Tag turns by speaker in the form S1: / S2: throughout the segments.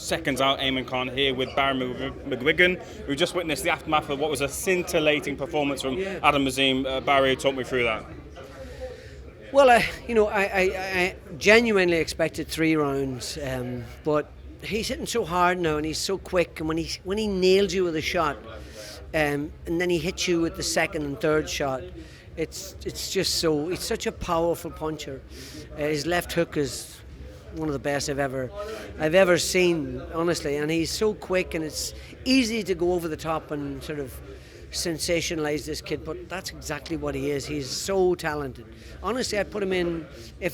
S1: Seconds Out, Ayman Khan here with Barry McGuigan. We've just witnessed the aftermath of what was a scintillating performance from Adam Azim. Barry, talk me through that.
S2: Well, I genuinely expected 3 rounds, but he's hitting so hard now and he's so quick, and when he nails you with a shot, and then he hits you with the second and third shot, it's just so, he's such a powerful puncher. His left hook is one of the best I've ever seen, honestly, and he's so quick, and it's easy to go over the top and sort of sensationalize this kid, but that's exactly what he is. He's so talented. Honestly, I'd put him in I'd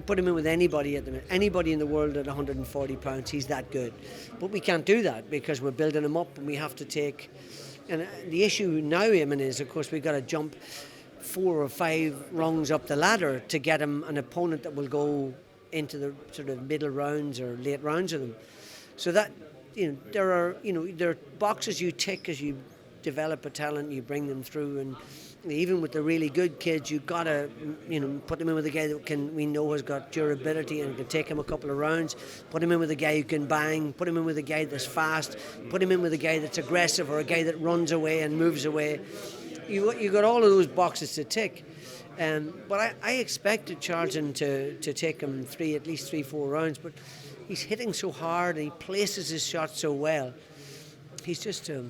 S2: put him in with anybody at the minute. Anybody in the world at 140 pounds, he's that good. But we can't do that because we're building him up, and we have to take. And the issue now, Ayman, is of course we've got to jump 4 or 5 rungs up the ladder to get him an opponent that will go into the sort of middle rounds or late rounds of them. So that, there are boxes you tick as you develop a talent, you bring them through, and even with the really good kids, you've got to put them in with a guy that we know has got durability and can take him a couple of rounds. Put him in with a guy who can bang. Put him in with a guy that's fast. Put him in with a guy that's aggressive, or a guy that runs away and moves away. You got all of those boxes to tick. But I expected Charlton to take him at least 3-4 rounds, but he's hitting so hard and he places his shot so well. He's just a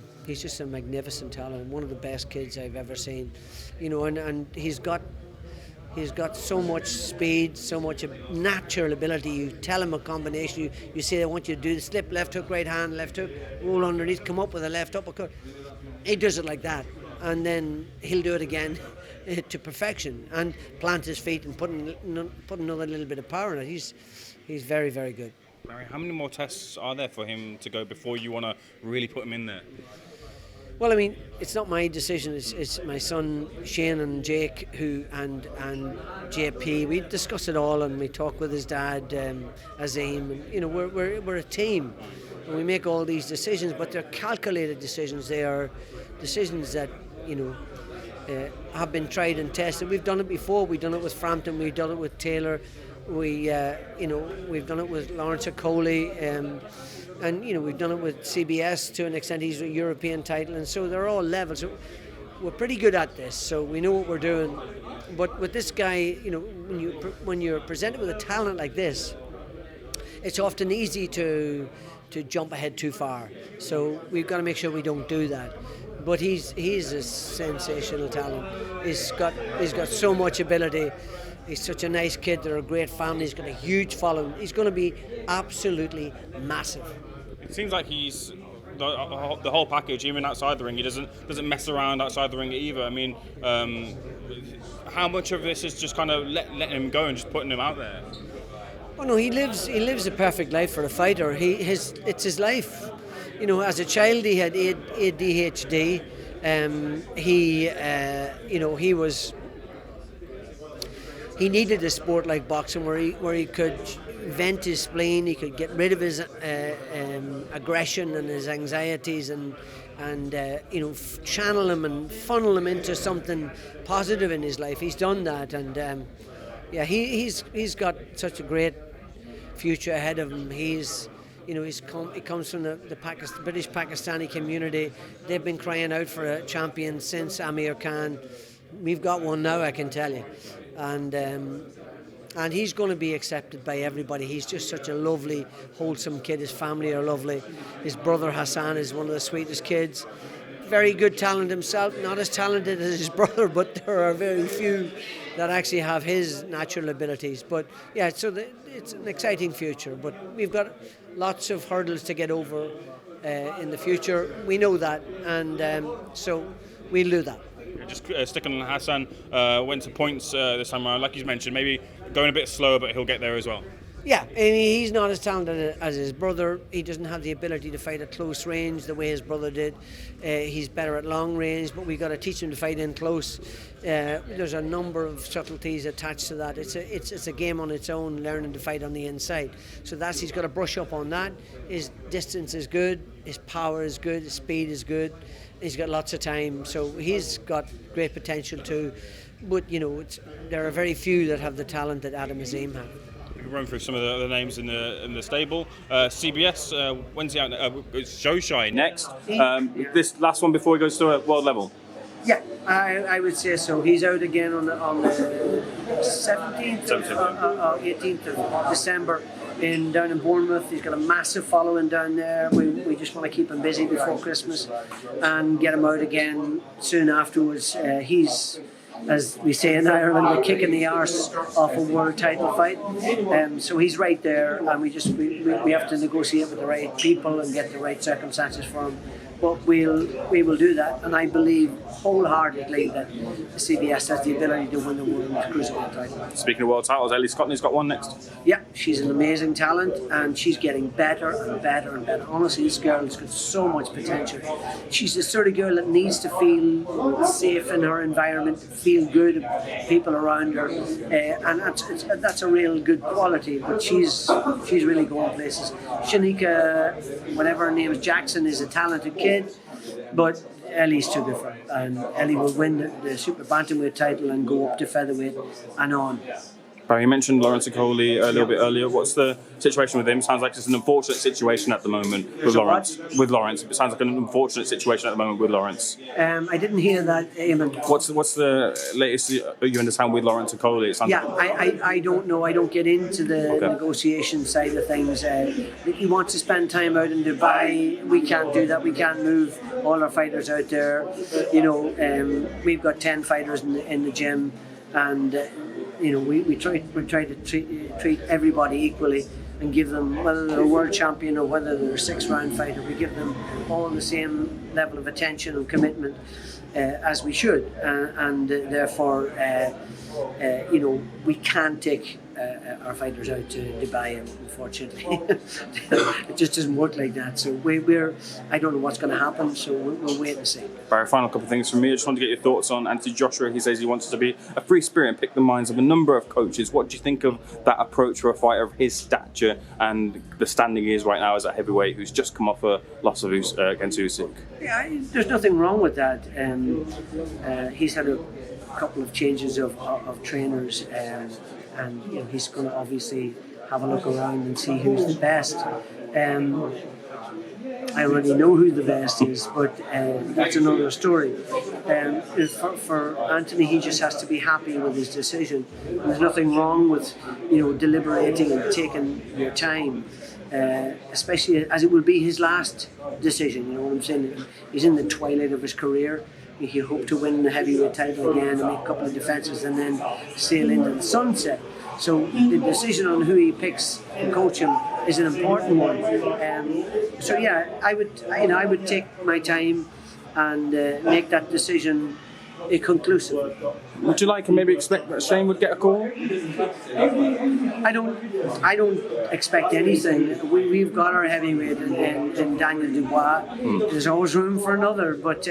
S2: magnificent talent, one of the best kids I've ever seen, and he's got so much speed, so much natural ability. You tell him a combination, you say, I want you to do the slip, left hook, right hand, left hook, roll underneath, come up with a left uppercut. He does it like that, and then he'll do it again to perfection and plant his feet and put another little bit of power in it. He's very, very good.
S1: Barry, how many more tests are there for him to go before you want to really put him in there?
S2: Well, I mean, it's not my decision. It's my son Shane and Jake and JP. We discuss it all, and we talk with his dad Azim. And we're a team, and we make all these decisions. But they're calculated decisions. They are decisions that have been tried and tested. We've done it before. We've done it with Frampton. We've done it with Taylor. We've done it with Lawrence Okoli, and we've done it with CBS to an extent. He's a European title, and so they're all levels. So we're pretty good at this, so we know what we're doing. But with this guy, when you're presented with a talent like this, it's often easy to jump ahead too far. So we've got to make sure we don't do that. But he's a sensational talent. He's got so much ability. He's such a nice kid. They're a great family. He's got a huge following. He's going to be absolutely massive.
S1: It seems like he's the whole package, even outside the ring. He doesn't mess around outside the ring either. I mean, how much of this is just kind of letting him go and just putting him out there?
S2: Oh no, he lives a perfect life for a fighter. It's his life. As a child he had ADHD. He needed a sport like boxing where he could vent his spleen, he could get rid of his aggression and his anxieties, and channel him and funnel him into something positive in his life. He's done that, and he's got such a great future ahead of him. He comes from the British Pakistani community. They've been crying out for a champion since Ayman Khan. We've got one now, I can tell you. And he's going to be accepted by everybody. He's just such a lovely, wholesome kid. His family are lovely. His brother Hassan is one of the sweetest kids. Very good talent himself, not as talented as his brother, but there are very few that actually have his natural abilities. But yeah, so it's an exciting future. But we've got lots of hurdles to get over in the future. We know that, and so we'll do that.
S1: Just sticking on Hassan, went to points this time around. Like you mentioned, maybe going a bit slower, but he'll get there as well.
S2: Yeah, I mean, he's not as talented as his brother. He doesn't have the ability to fight at close range the way his brother did. He's better at long range, but we've got to teach him to fight in close. There's a number of subtleties attached to that. It's a game on its own, learning to fight on the inside. So he's got to brush up on that. His distance is good, his power is good, his speed is good. He's got lots of time, so he's got great potential too. But there are very few that have the talent that Adam Azim has.
S1: run through some of the names in the stable. CBS, when's he out? It's Shoshai next. This last one before he goes to a world level.
S2: Yeah, I would say so. He's out again on the 17th or 18th of December down in Bournemouth. He's got a massive following down there. We just want to keep him busy before Christmas and get him out again soon afterwards. He's, as we say in Ireland, the kick in the arse off a world title fight. So he's right there, and we have to negotiate with the right people and get the right circumstances for him. But we will do that, and I believe wholeheartedly that the CBS has the ability to win the world cruiserweight title.
S1: Speaking of world titles, Ellie Scotney's got one next.
S2: Yeah, she's an amazing talent, and she's getting better and better and better. Honestly, this girl has got so much potential. She's the sort of girl that needs to feel safe in her environment, feel good about people around her, and that's a real good quality. But she's really going places. Shanika, whatever her name is, Jackson, is a talented kid, but Ellie's too good for her, and Ellie will win the super bantamweight title and go up to featherweight and on.
S1: Barry, you mentioned Lawrence Okoli a little bit earlier. What's the situation with him? Sounds like it's an unfortunate situation at the moment with Lawrence. With Lawrence, it sounds like an unfortunate situation at the moment with Lawrence.
S2: I didn't hear that, Ayman.
S1: What's the latest you understand with Lawrence Okoli?
S2: I don't know. I don't get into the negotiation side of things. He wants to spend time out in Dubai. We can't do that. We can't move all our fighters out there. We've got 10 fighters in the gym, and we try to treat everybody equally and give them, whether they're a world champion or whether they're a 6-round fighter, we give them all the same level of attention and commitment as we should, and therefore we can't take our fighters out to Dubai, unfortunately. It just doesn't work like that. So I don't know what's going to happen, so we'll wait and see.
S1: Barry, final couple of things from me. I just want to get your thoughts on Anthony Joshua. He says he wants to be a free spirit and pick the minds of a number of coaches. What do you think of that approach for a fighter of his stature and the standing he is right now as a heavyweight who's just come off a loss of against Usyk?
S2: Yeah, there's nothing wrong with that. He's had a couple of changes of trainers, and he's going to obviously have a look around and see who's the best. I already know who the best is, but that's another story. For Anthony, he just has to be happy with his decision. And there's nothing wrong with deliberating and taking your time, especially as it will be his last decision. You know what I'm saying? He's in the twilight of his career. He hoped to win the heavyweight title again and make a couple of defences and then sail into the sunset. So the decision on who he picks to coach him is an important one. I would take my time and make that decision conclusive.
S1: Would you like and maybe expect that Shane would get a call?
S2: I don't expect anything. We've got our heavyweight in Daniel Dubois. There's always room for another, but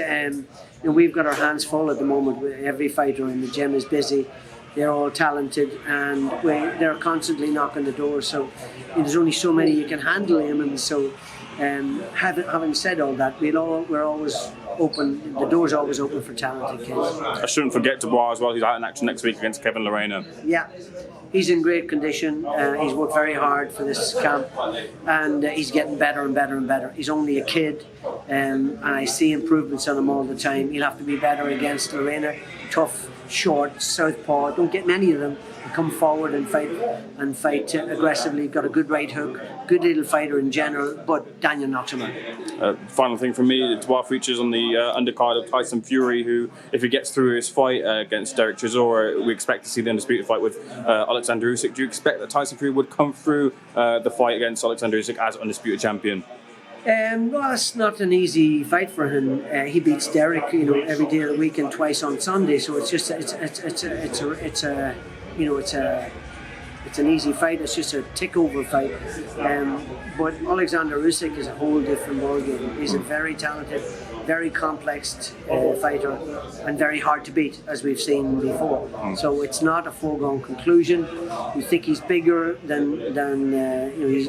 S2: we've got our hands full at the moment. Every fighter in the gym is busy. They're all talented, and they're constantly knocking the door. So there's only so many you can handle him, and so having said all that, we're always open. The door's always open for talented kids.
S1: I shouldn't forget Dubois as well. He's out in action next week against Kevin Lorena.
S2: Yeah, he's in great condition. He's worked very hard for this camp, and he's getting better and better and better. He's only a kid, and I see improvements on him all the time. He'll have to be better against Lorena. Tough, short, southpaw. Don't get many of them. Come forward and fight aggressively. Got a good right hook, good little fighter in general, but Daniel knocks him out.
S1: Final thing from me, Dubois features on the undercard of Tyson Fury, who, if he gets through his fight against Derek Chisora, we expect to see the undisputed fight with Alexander Usyk. Do you expect that Tyson Fury would come through the fight against Alexander Usyk as undisputed champion?
S2: Well, it's not an easy fight for him. He beats Derek, every day of the week and twice on Sunday. So it's just it's an easy fight. It's just a tick-over fight. But Alexander Usyk is a whole different ballgame. He's a very talented, very complex fighter, and very hard to beat, as we've seen before. So it's not a foregone conclusion. We think he's bigger than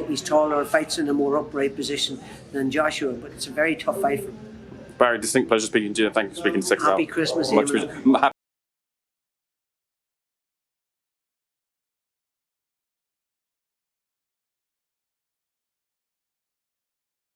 S2: he's taller, fights in a more upright position than Joshua, but it's a very tough fight for him.
S1: Barry, distinct pleasure speaking to you. Thank you for speaking to SecondsOut.
S2: Happy Christmas, Ayman.